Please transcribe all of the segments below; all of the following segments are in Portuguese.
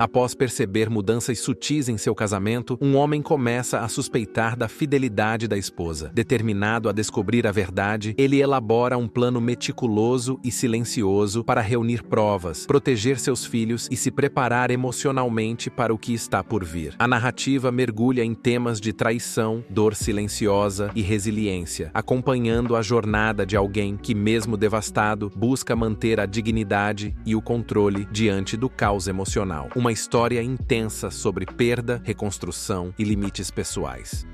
Após perceber mudanças sutis em seu casamento, um homem começa a suspeitar da fidelidade da esposa. Determinado a descobrir a verdade, ele elabora um plano meticuloso e silencioso para reunir provas, proteger seus filhos e se preparar emocionalmente para o que está por vir. A narrativa mergulha em temas de traição, dor silenciosa e resiliência, acompanhando a jornada de alguém que, mesmo devastado, busca manter a dignidade e o controle diante do caos emocional. Uma história intensa sobre perda, reconstrução e limites pessoais.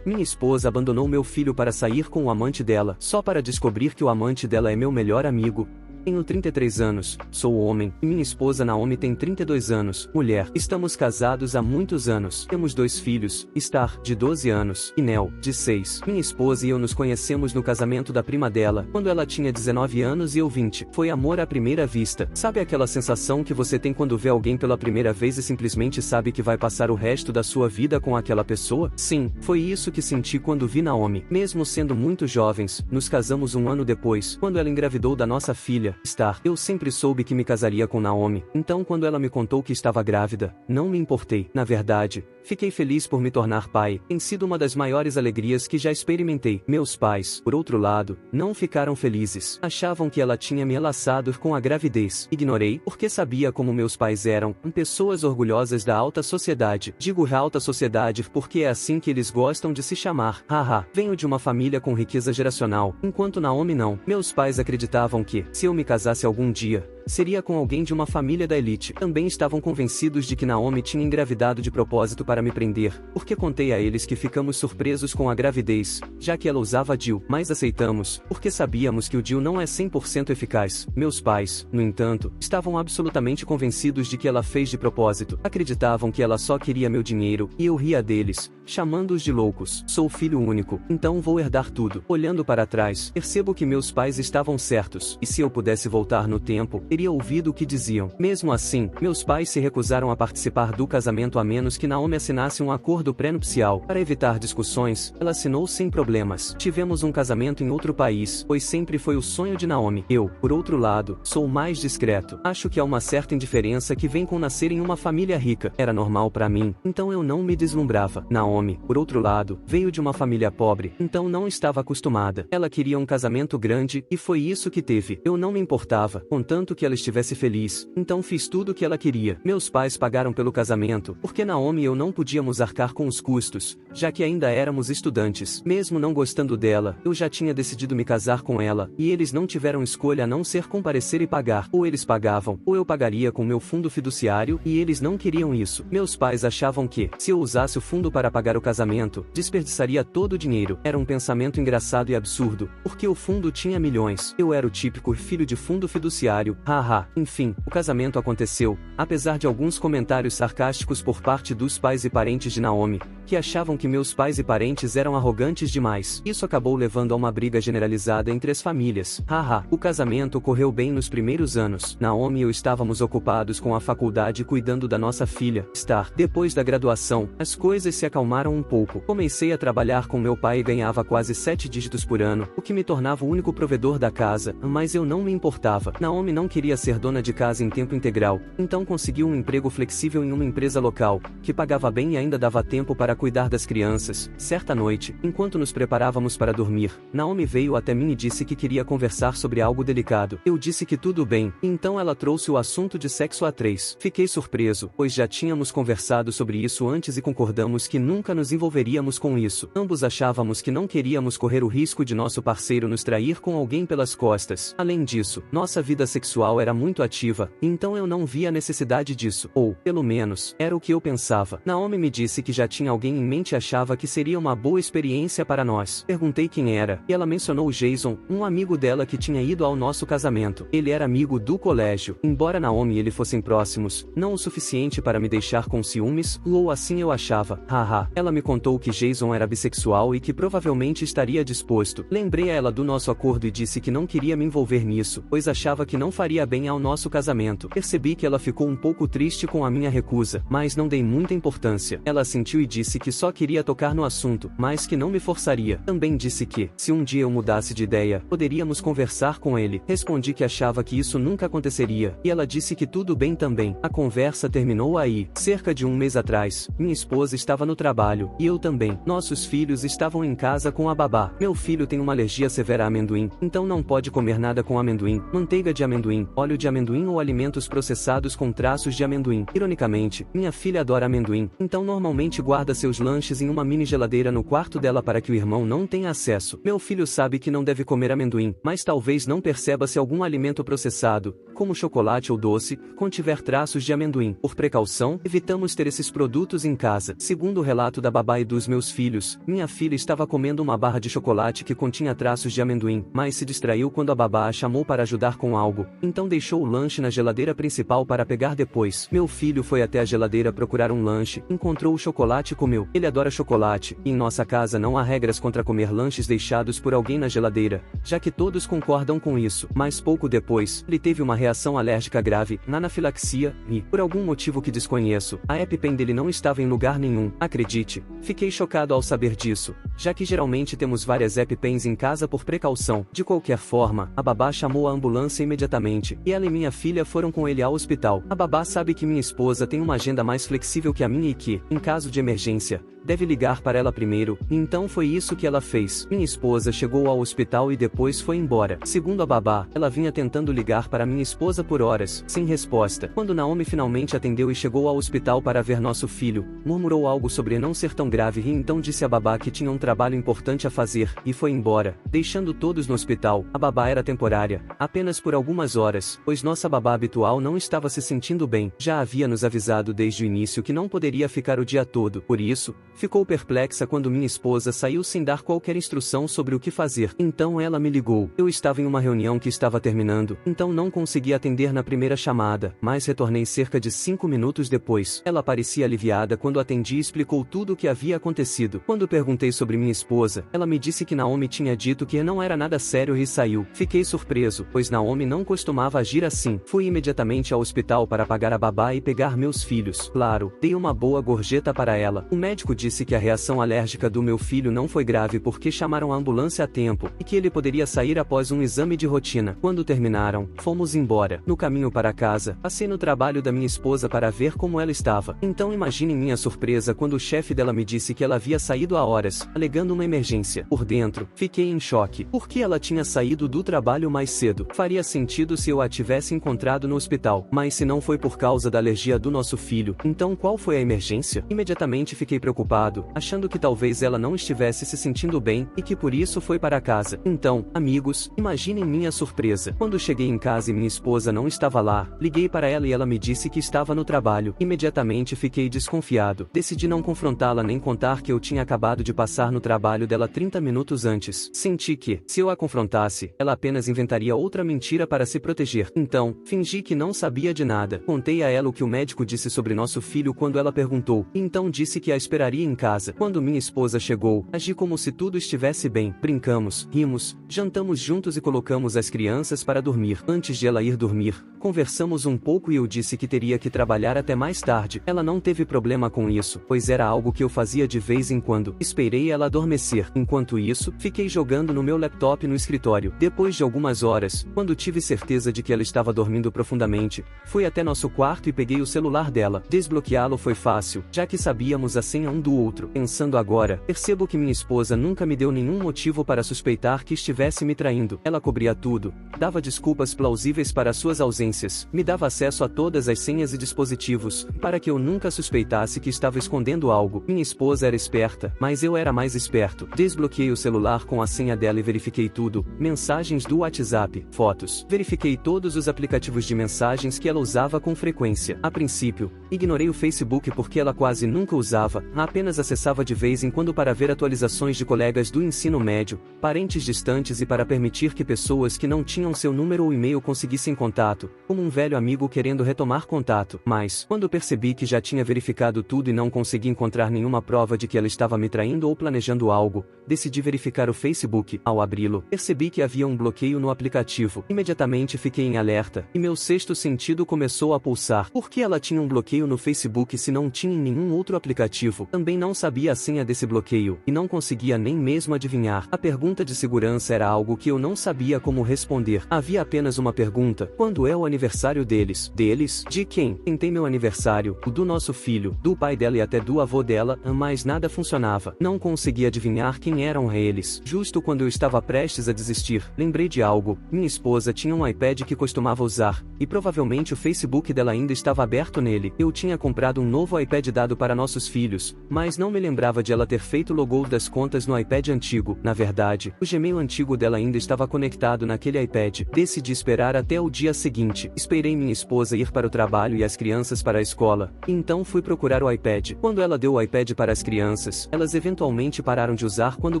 Minha esposa abandonou meu filho para sair com o amante dela, só para descobrir que o amante dela é meu melhor amigo. Tenho 33 anos, sou homem, e minha esposa Naomi tem 32 anos, mulher. Estamos casados há muitos anos. Temos 2 filhos, Star, de 12 anos, e Nel, de 6. Minha esposa e eu nos conhecemos no casamento da prima dela, quando ela tinha 19 anos e eu 20. Foi amor à primeira vista. Sabe aquela sensação que você tem quando vê alguém pela primeira vez e simplesmente sabe que vai passar o resto da sua vida com aquela pessoa? Sim, foi isso que senti quando vi Naomi. Mesmo sendo muito jovens, nos casamos um ano depois, quando ela engravidou da nossa filha, Star. Eu sempre soube que me casaria com Naomi, então quando ela me contou que estava grávida, não me importei. Na verdade, fiquei feliz por me tornar pai. Tem sido uma das maiores alegrias que já experimentei. Meus pais, por outro lado, não ficaram felizes. Achavam que ela tinha me enlaçado com a gravidez. Ignorei, porque sabia como meus pais eram, pessoas orgulhosas da alta sociedade. Digo alta sociedade porque é assim que eles gostam de se chamar. Haha, venho de uma família com riqueza geracional, enquanto Naomi não. Meus pais acreditavam que, se eu me casasse algum dia, seria com alguém de uma família da elite. Também estavam convencidos de que Naomi tinha engravidado de propósito para me prender, porque contei a eles que ficamos surpresos com a gravidez, já que ela usava DIU, mas aceitamos, porque sabíamos que o DIU não é 100% eficaz. Meus pais, no entanto, estavam absolutamente convencidos de que ela fez de propósito. Acreditavam que ela só queria meu dinheiro, e eu ria deles, chamando-os de loucos. Sou filho único, então vou herdar tudo. Olhando para trás, percebo que meus pais estavam certos, e se eu pudesse voltar no tempo, teria ouvido o que diziam. Mesmo assim, meus pais se recusaram a participar do casamento a menos que Naomi assinasse um acordo pré-nupcial. Para evitar discussões, ela assinou sem problemas. Tivemos um casamento em outro país, pois sempre foi o sonho de Naomi. Eu, por outro lado, sou mais discreto. Acho que há uma certa indiferença que vem com nascer em uma família rica. Era normal para mim, então eu não me deslumbrava. Naomi, por outro lado, veio de uma família pobre, então não estava acostumada. Ela queria um casamento grande, e foi isso que teve. Eu não me importava, contanto que ela estivesse feliz, então fiz tudo o que ela queria. Meus pais pagaram pelo casamento, porque Naomi e eu não podíamos arcar com os custos, já que ainda éramos estudantes. Mesmo não gostando dela, eu já tinha decidido me casar com ela, e eles não tiveram escolha a não ser comparecer e pagar. Ou eles pagavam, ou eu pagaria com meu fundo fiduciário, e eles não queriam isso. Meus pais achavam que, se eu usasse o fundo para pagar o casamento, desperdiçaria todo o dinheiro. Era um pensamento engraçado e absurdo, porque o fundo tinha milhões. Eu era o típico filho de fundo fiduciário. Haha, enfim, o casamento aconteceu, apesar de alguns comentários sarcásticos por parte dos pais e parentes de Naomi, que achavam que meus pais e parentes eram arrogantes demais. Isso acabou levando a uma briga generalizada entre as famílias. Haha, o casamento ocorreu bem nos primeiros anos. Naomi e eu estávamos ocupados com a faculdade cuidando da nossa filha, Star. Depois da graduação, as coisas se acalmaram um pouco. Comecei a trabalhar com meu pai e ganhava quase 7 dígitos por ano, o que me tornava o único provedor da casa, mas eu não me importava. Naomi não queria ser dona de casa em tempo integral, então conseguiu um emprego flexível em uma empresa local, que pagava bem e ainda dava tempo para cuidar das crianças. Certa noite, enquanto nos preparávamos para dormir, Naomi veio até mim e disse que queria conversar sobre algo delicado. Eu disse que tudo bem, e então ela trouxe o assunto de sexo a 3. Fiquei surpreso, pois já tínhamos conversado sobre isso antes e concordamos que nunca nos envolveríamos com isso. Ambos achávamos que não queríamos correr o risco de nosso parceiro nos trair com alguém pelas costas. Além disso, nossa vida sexual era muito ativa, então eu não via a necessidade disso. Ou, pelo menos, era o que eu pensava. Naomi me disse que já tinha alguém em mente e achava que seria uma boa experiência para nós. Perguntei quem era, e ela mencionou Jason, um amigo dela que tinha ido ao nosso casamento. Ele era amigo do colégio. Embora Naomi e ele fossem próximos, não o suficiente para me deixar com ciúmes, ou assim eu achava. Haha. Ela me contou que Jason era bissexual e que provavelmente estaria disposto. Lembrei a ela do nosso acordo e disse que não queria me envolver nisso, pois achava que não faria faria bem ao nosso casamento. Percebi que ela ficou um pouco triste com a minha recusa, mas não dei muita importância. Ela assentiu e disse que só queria tocar no assunto, mas que não me forçaria. Também disse que, se um dia eu mudasse de ideia, poderíamos conversar com ele. Respondi que achava que isso nunca aconteceria, e ela disse que tudo bem também. A conversa terminou aí. Cerca de um mês atrás, minha esposa estava no trabalho, e eu também. Nossos filhos estavam em casa com a babá. Meu filho tem uma alergia severa a amendoim, então não pode comer nada com amendoim, manteiga de amendoim, óleo de amendoim ou alimentos processados com traços de amendoim. Ironicamente, minha filha adora amendoim, então normalmente guarda seus lanches em uma mini geladeira no quarto dela para que o irmão não tenha acesso. Meu filho sabe que não deve comer amendoim, mas talvez não perceba se algum alimento processado, como chocolate ou doce, contiver traços de amendoim. Por precaução, evitamos ter esses produtos em casa. Segundo o relato da babá e dos meus filhos, minha filha estava comendo uma barra de chocolate que continha traços de amendoim, mas se distraiu quando a babá a chamou para ajudar com algo, então deixou o lanche na geladeira principal para pegar depois. Meu filho foi até a geladeira procurar um lanche, encontrou o chocolate e comeu. Ele adora chocolate, e em nossa casa não há regras contra comer lanches deixados por alguém na geladeira, já que todos concordam com isso. Mas pouco depois, ele teve uma reação alérgica grave, anafilaxia, e, por algum motivo que desconheço, a EpiPen dele não estava em lugar nenhum. Acredite, fiquei chocado ao saber disso, já que geralmente temos várias EpiPens em casa por precaução. De qualquer forma, a babá chamou a ambulância imediatamente, e ela e minha filha foram com ele ao hospital. A babá sabe que minha esposa tem uma agenda mais flexível que a minha e que, em caso de emergência, deve ligar para ela primeiro, e então foi isso que ela fez. Minha esposa chegou ao hospital e depois foi embora. Segundo a babá, ela vinha tentando ligar para minha esposa por horas, sem resposta. Quando Naomi finalmente atendeu e chegou ao hospital para ver nosso filho, murmurou algo sobre não ser tão grave e então disse à babá que tinha um trabalho importante a fazer, e foi embora, deixando todos no hospital. A babá era temporária, apenas por algumas horas, pois nossa babá habitual não estava se sentindo bem. Já havia nos avisado desde o início que não poderia ficar o dia todo, por isso, ficou perplexa quando minha esposa saiu sem dar qualquer instrução sobre o que fazer. Então ela me ligou. Eu estava em uma reunião que estava terminando, então não consegui atender na primeira chamada, mas retornei cerca de 5 minutos depois. Ela parecia aliviada quando atendi e explicou tudo o que havia acontecido. Quando perguntei sobre minha esposa, ela me disse que Naomi tinha dito que não era nada sério e saiu. Fiquei surpreso, pois Naomi não costumava agir assim. Fui imediatamente ao hospital para pagar a babá e pegar meus filhos. Claro, dei uma boa gorjeta para ela. O médico disse que a reação alérgica do meu filho não foi grave porque chamaram a ambulância a tempo, e que ele poderia sair após um exame de rotina. Quando terminaram, fomos embora. No caminho para casa, passei no trabalho da minha esposa para ver como ela estava. Então imaginem minha surpresa quando o chefe dela me disse que ela havia saído há horas, alegando uma emergência. Por dentro, fiquei em choque. Por que ela tinha saído do trabalho mais cedo? Faria sentido se eu a tivesse encontrado no hospital, mas se não foi por causa da alergia do nosso filho, então qual foi a emergência? Imediatamente fiquei preocupado, achando que talvez ela não estivesse se sentindo bem, e que por isso foi para casa. Então, amigos, imaginem minha surpresa. Quando cheguei em casa e minha esposa não estava lá, liguei para ela e ela me disse que estava no trabalho. Imediatamente fiquei desconfiado. Decidi não confrontá-la nem contar que eu tinha acabado de passar no trabalho dela 30 minutos antes. Senti que, se eu a confrontasse, ela apenas inventaria outra mentira para se proteger. Então, fingi que não sabia de nada. Contei a ela o que o médico disse sobre nosso filho quando ela perguntou, e então disse que a esperaria em casa. Quando minha esposa chegou, agi como se tudo estivesse bem. Brincamos, rimos, jantamos juntos e colocamos as crianças para dormir. Antes de ela ir dormir, conversamos um pouco e eu disse que teria que trabalhar até mais tarde. Ela não teve problema com isso, pois era algo que eu fazia de vez em quando. Esperei ela adormecer. Enquanto isso, fiquei jogando no meu laptop no escritório. Depois de algumas horas, quando tive certeza de que ela estava dormindo profundamente, fui até nosso quarto e peguei o celular dela. Desbloqueá-lo foi fácil, já que sabíamos a senha um do outro. Pensando agora, percebo que minha esposa nunca me deu nenhum motivo para suspeitar que estivesse me traindo. Ela cobria tudo, dava desculpas plausíveis para suas ausências, me dava acesso a todas as senhas e dispositivos, para que eu nunca suspeitasse que estava escondendo algo. Minha esposa era esperta, mas eu era mais esperto. Desbloqueei o celular com a senha dela e verifiquei tudo, mensagens do WhatsApp, fotos. Verifiquei todos os aplicativos de mensagens que ela usava com frequência. A princípio, Ignorei o Facebook porque ela quase nunca usava, apenas acessava de vez em quando para ver atualizações de colegas do ensino médio, parentes distantes e para permitir que pessoas que não tinham seu número ou e-mail conseguissem contato, como um velho amigo querendo retomar contato. Mas, quando percebi que já tinha verificado tudo e não consegui encontrar nenhuma prova de que ela estava me traindo ou planejando algo, decidi verificar o Facebook. Ao abri-lo, percebi que havia um bloqueio no aplicativo. Imediatamente fiquei em alerta, e meu sexto sentido começou a pulsar. Por que ela tinha um bloqueio no Facebook se não tinha em nenhum outro aplicativo? Também não sabia a senha desse bloqueio, e não conseguia nem mesmo adivinhar. A pergunta de segurança era algo que eu não sabia como responder. Havia apenas uma pergunta: quando é o aniversário deles? Deles? De quem? Tentei meu aniversário, o do nosso filho, do pai dela e até do avô dela, mas nada funcionava. Não conseguia adivinhar quem eram eles. Justo quando eu estava prestes a desistir, lembrei de algo. Minha esposa tinha um iPad que costumava usar, e provavelmente o Facebook dela ainda estava aberto nele. Eu tinha comprado um novo iPad dado para nossos filhos, mas não me lembrava de ela ter feito logout das contas no iPad antigo. Na verdade, o Gmail antigo dela ainda estava conectado naquele iPad. Decidi esperar até o dia seguinte. Esperei minha esposa ir para o trabalho e as crianças para a escola, e então fui procurar o iPad. Quando ela deu o iPad para as crianças, elas eventualmente pararam de usar quando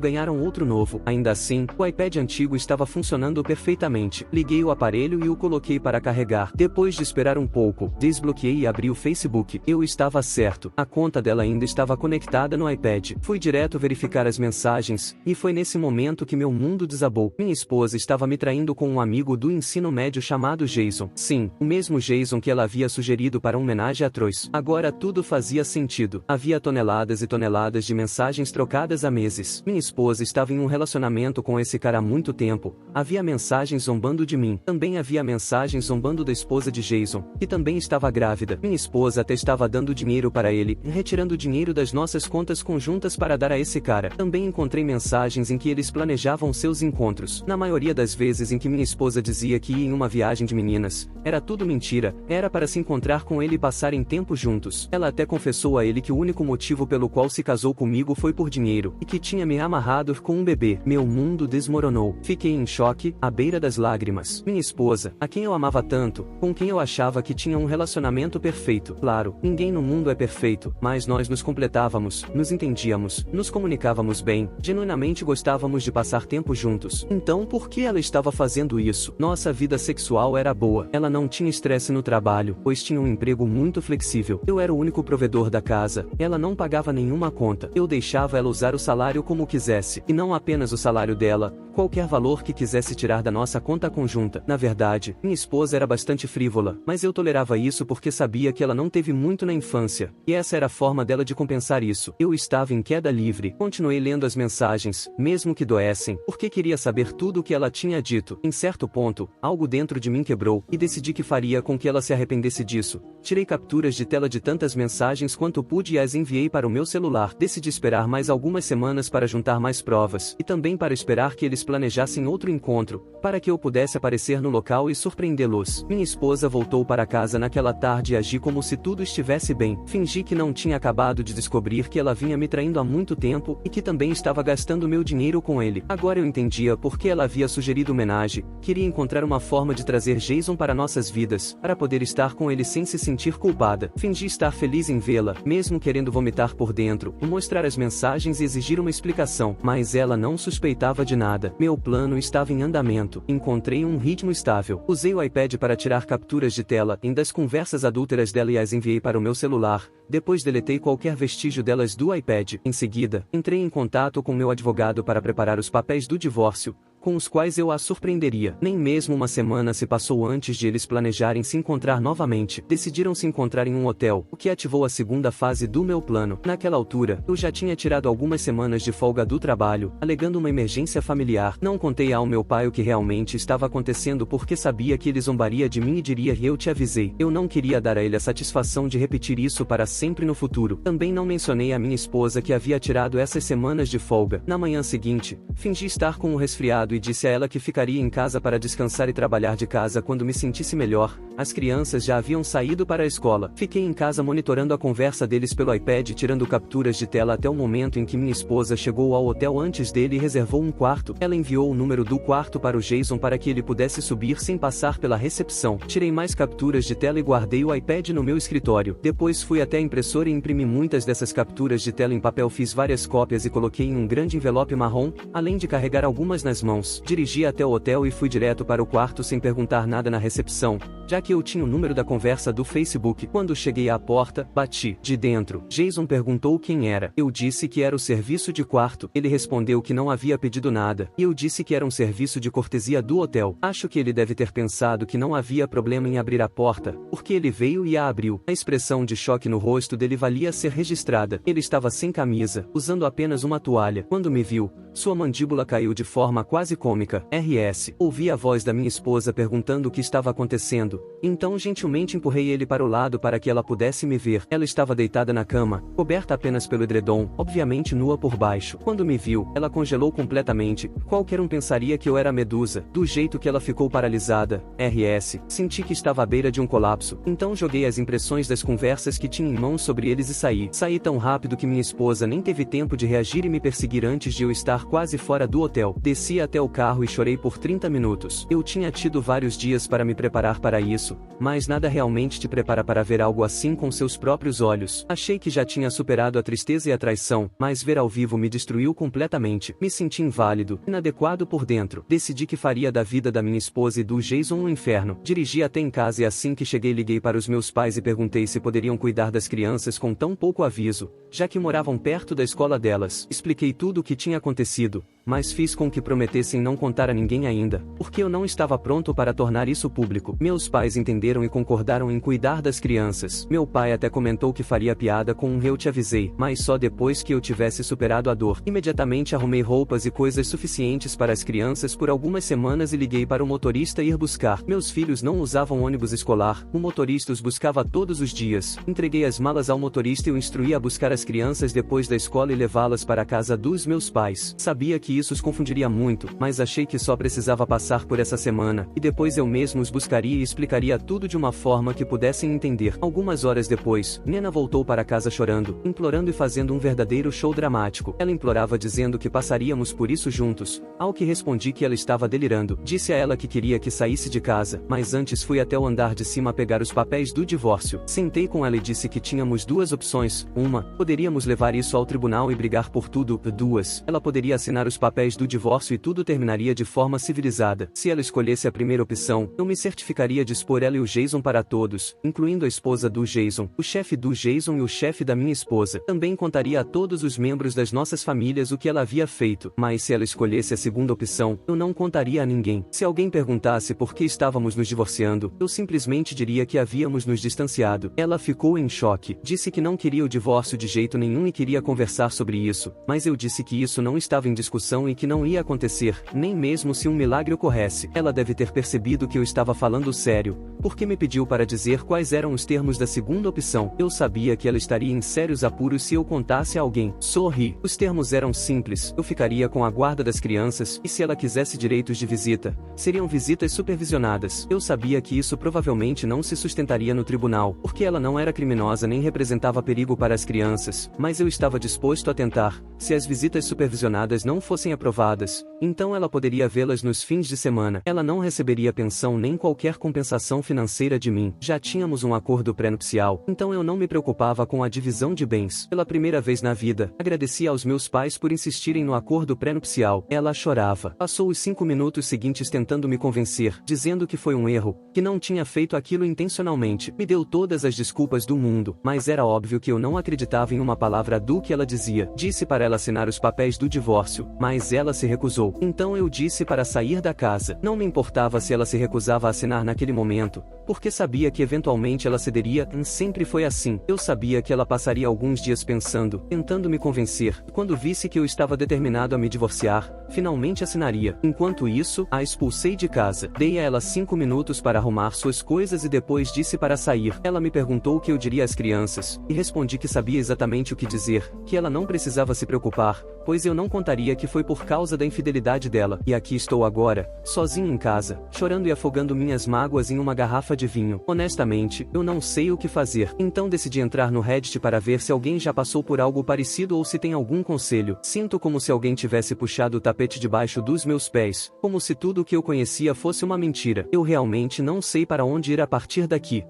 ganharam outro novo. Ainda assim, o iPad antigo estava funcionando perfeitamente. Liguei o aparelho e o coloquei para carregar. Depois de esperar um pouco, desbloqueei e abri o Facebook. Eu estava certo. A conta dela ainda estava conectada no iPad. Fui direto verificar as mensagens, e foi nesse momento que meu mundo desabou. Minha esposa estava me traindo com um amigo do ensino médio chamado Jason. Sim, o mesmo Jason que ela havia sugerido para uma homenagem a Troyes. Agora tudo fazia sentido. Havia toneladas e toneladas de mensagens trocadas há meses. Minha esposa estava em um relacionamento com esse cara há muito tempo. Havia mensagens zombando de mim. Também havia mensagens zombando da esposa de Jason, que também estava grávida. Minha esposa até estava dando dinheiro para ele, retirando dinheiro das nossas contas conjuntas para dar a esse cara. Também encontrei mensagens em que eles planejavam seus encontros. Na maioria das vezes em que minha esposa dizia que ia em uma viagem de meninas, era tudo mentira, era para se encontrar com ele e passarem tempo juntos. Ela até confessou a ele que o único motivo pelo qual se casou comigo foi por dinheiro, e que tinha me amarrado com um bebê. Meu mundo desmoronou. Fiquei em choque, à beira das lágrimas. Minha esposa, a quem eu amava tanto, com quem eu achava que tinha um relacionamento perfeito. Claro, ninguém no mundo é perfeito, mas nós nos completávamos, nos entendíamos, nos comunicávamos bem, genuinamente gostávamos de passar tempo juntos. Então por que ela estava fazendo isso? Nossa vida sexual era boa. Ela não tinha estresse no trabalho, pois tinha um emprego muito flexível. Eu era o único provedor da casa. Ela não pagava nenhuma conta. Eu deixava ela usar o salário como quisesse, e não apenas o salário dela, qualquer valor que quisesse tirar da nossa conta conjunta. Na verdade, minha esposa era bastante frívola, mas eu tolerava isso porque sabia que ela não teve muito na infância, e essa era a forma dela de compensar isso. Eu estava em queda livre. Continuei lendo as mensagens, mesmo que doessem, porque queria saber tudo o que ela tinha dito. Em certo ponto, algo dentro de mim quebrou, e decidi que faria com que ela se arrependesse disso. Tirei capturas de tela de tantas mensagens quanto pude e as enviei para o meu celular. Decidi esperar mais algumas semanas para juntar mais provas, e também para esperar que eles planejassem outro encontro, para que eu pudesse aparecer no local e surpreendê-los. Minha esposa voltou para casa naquela tarde e agi como se tudo estivesse bem. Fingi que não tinha acabado de descobrir que ela vinha me traindo há muito tempo, e que também estava gastando meu dinheiro com ele. Agora eu entendia por que ela havia sugerido homenagem. Queria encontrar uma forma de trazer Jason para nossas vidas, para poder estar com ele sem se sentir culpada. Fingi estar feliz em vê-la, mesmo querendo vomitar por dentro, mostrar as mensagens e exigir uma explicação, mas ela não suspeitava de nada. Meu plano estava em andamento. Encontrei um ritmo estável. Usei o iPad para tirar capturas de tela das conversas adúlteras dela e as enviei para o meu celular. Depois deletei qualquer vestígio delas do iPad. Em seguida, entrei em contato com meu advogado para preparar os papéis do divórcio, com os quais eu a surpreenderia. Nem mesmo uma semana se passou antes de eles planejarem se encontrar novamente. Decidiram se encontrar em um hotel, o que ativou a segunda fase do meu plano. Naquela altura, eu já tinha tirado algumas semanas de folga do trabalho, alegando uma emergência familiar. Não contei ao meu pai o que realmente estava acontecendo porque sabia que ele zombaria de mim e diria: eu te avisei. Eu não queria dar a ele a satisfação de repetir isso para sempre no futuro. Também não mencionei à minha esposa que havia tirado essas semanas de folga. Na manhã seguinte, fingi estar com um resfriado e disse a ela que ficaria em casa para descansar e trabalhar de casa quando me sentisse melhor. As crianças já haviam saído para a escola. Fiquei em casa monitorando a conversa deles pelo iPad, tirando capturas de tela até o momento em que minha esposa chegou ao hotel antes dele e reservou um quarto. Ela enviou o número do quarto para o Jason para que ele pudesse subir sem passar pela recepção. Tirei mais capturas de tela e guardei o iPad no meu escritório. Depois fui até a impressora e imprimi muitas dessas capturas de tela em papel. Fiz várias cópias e coloquei em um grande envelope marrom, além de carregar algumas nas mãos. Dirigi até o hotel e fui direto para o quarto sem perguntar nada na recepção, já que eu tinha o número da conversa do Facebook. Quando cheguei à porta, bati. De dentro, Jason perguntou quem era. Eu disse que era o serviço de quarto. Ele respondeu que não havia pedido nada, e eu disse que era um serviço de cortesia do hotel. Acho que ele deve ter pensado que não havia problema em abrir a porta, porque ele veio e a abriu. A expressão de choque no rosto dele valia ser registrada. Ele estava sem camisa, usando apenas uma toalha. Quando me viu, sua mandíbula caiu de forma quase cômica. RS. Ouvi a voz da minha esposa perguntando o que estava acontecendo. Então gentilmente empurrei ele para o lado para que ela pudesse me ver. Ela estava deitada na cama, coberta apenas pelo edredom, obviamente nua por baixo. Quando me viu, ela congelou completamente. Qualquer um pensaria que eu era Medusa, do jeito que ela ficou paralisada. RS. Senti que estava à beira de um colapso. Então joguei as impressões das conversas que tinha em mãos sobre eles e saí. Saí tão rápido que minha esposa nem teve tempo de reagir e me perseguir antes de eu estar quase fora do hotel. Desci até o carro e chorei por 30 minutos. Eu tinha tido vários dias para me preparar para isso, mas nada realmente te prepara para ver algo assim com seus próprios olhos. Achei que já tinha superado a tristeza e a traição, mas ver ao vivo me destruiu completamente. Me senti inválido, inadequado por dentro. Decidi que faria da vida da minha esposa e do Jason um inferno. Dirigi até em casa e assim que cheguei liguei para os meus pais e perguntei se poderiam cuidar das crianças com tão pouco aviso, já que moravam perto da escola delas. Expliquei tudo o que tinha acontecido, mas fiz com que prometessem não contar a ninguém ainda, porque eu não estava pronto para tornar isso público. Meus pais entenderam e concordaram em cuidar das crianças. Meu pai até comentou que faria piada com um "eu te avisei", mas só depois que eu tivesse superado a dor. Imediatamente arrumei roupas e coisas suficientes para as crianças por algumas semanas e liguei para o motorista ir buscar. Meus filhos não usavam ônibus escolar, o motorista os buscava todos os dias. Entreguei as malas ao motorista e o instruí a buscar as crianças depois da escola e levá-las para a casa dos meus pais. Sabia que isso os confundiria muito, mas achei que só precisava passar por essa semana, e depois eu mesmo os buscaria e explicaria tudo de uma forma que pudessem entender. Algumas horas depois, Nena voltou para casa chorando, implorando e fazendo um verdadeiro show dramático. Ela implorava dizendo que passaríamos por isso juntos, ao que respondi que ela estava delirando. Disse a ela que queria que saísse de casa, mas antes fui até o andar de cima pegar os papéis do divórcio. Sentei com ela e disse que tínhamos duas opções. Uma, poderíamos levar isso ao tribunal e brigar por tudo. Duas, ela poderia assinar os papéis do divórcio e tudo terminaria de forma civilizada. Se ela escolhesse a primeira opção, eu me certificaria de expor ela e o Jason para todos, incluindo a esposa do Jason, o chefe do Jason e o chefe da minha esposa. Também contaria a todos os membros das nossas famílias o que ela havia feito. Mas se ela escolhesse a segunda opção, eu não contaria a ninguém. Se alguém perguntasse por que estávamos nos divorciando, eu simplesmente diria que havíamos nos distanciado. Ela ficou em choque. Disse que não queria o divórcio de jeito nenhum e queria conversar sobre isso, mas eu disse que isso não estava em discussão e que não ia acontecer, nem mesmo se um milagre ocorresse. Ela deve ter percebido que eu estava falando sério, porque me pediu para dizer quais eram os termos da segunda opção. Eu sabia que ela estaria em sérios apuros se eu contasse a alguém. Sorri. Os termos eram simples. Eu ficaria com a guarda das crianças, e se ela quisesse direitos de visita, seriam visitas supervisionadas. Eu sabia que isso provavelmente não se sustentaria no tribunal, porque ela não era criminosa nem representava perigo para as crianças, mas eu estava disposto a tentar. Se as visitas supervisionadas não fossem aprovadas, então ela poderia vê-las nos fins de semana. Ela não receberia pensão nem qualquer compensação financeira de mim. Já tínhamos um acordo pré-nupcial, então eu não me preocupava com a divisão de bens. Pela primeira vez na vida, agradeci aos meus pais por insistirem no acordo pré-nupcial. Ela chorava. Passou os 5 minutos seguintes tentando me convencer, dizendo que foi um erro, que não tinha feito aquilo intencionalmente. Me deu todas as desculpas do mundo, mas era óbvio que eu não acreditava em uma palavra do que ela dizia. Disse para ela assinar os papéis do divórcio, mas ela se recusou. Então eu disse para sair da casa. Não me importava se ela se recusava a assinar naquele momento, porque sabia que eventualmente ela cederia. Sempre foi assim. Eu sabia que ela passaria alguns dias pensando, tentando me convencer. Quando visse que eu estava determinado a me divorciar, finalmente assinaria. Enquanto isso, a expulsei de casa. Dei a ela 5 minutos para arrumar suas coisas e depois disse para sair. Ela me perguntou o que eu diria às crianças, e respondi que sabia exatamente o que dizer, que ela não precisava se preocupar, pois eu não contaria que foi foi por causa da infidelidade dela, e aqui estou agora, sozinho em casa, chorando e afogando minhas mágoas em uma garrafa de vinho. Honestamente, eu não sei o que fazer. Então decidi entrar no Reddit para ver se alguém já passou por algo parecido ou se tem algum conselho. Sinto como se alguém tivesse puxado o tapete debaixo dos meus pés, como se tudo o que eu conhecia fosse uma mentira. Eu realmente não sei para onde ir a partir daqui.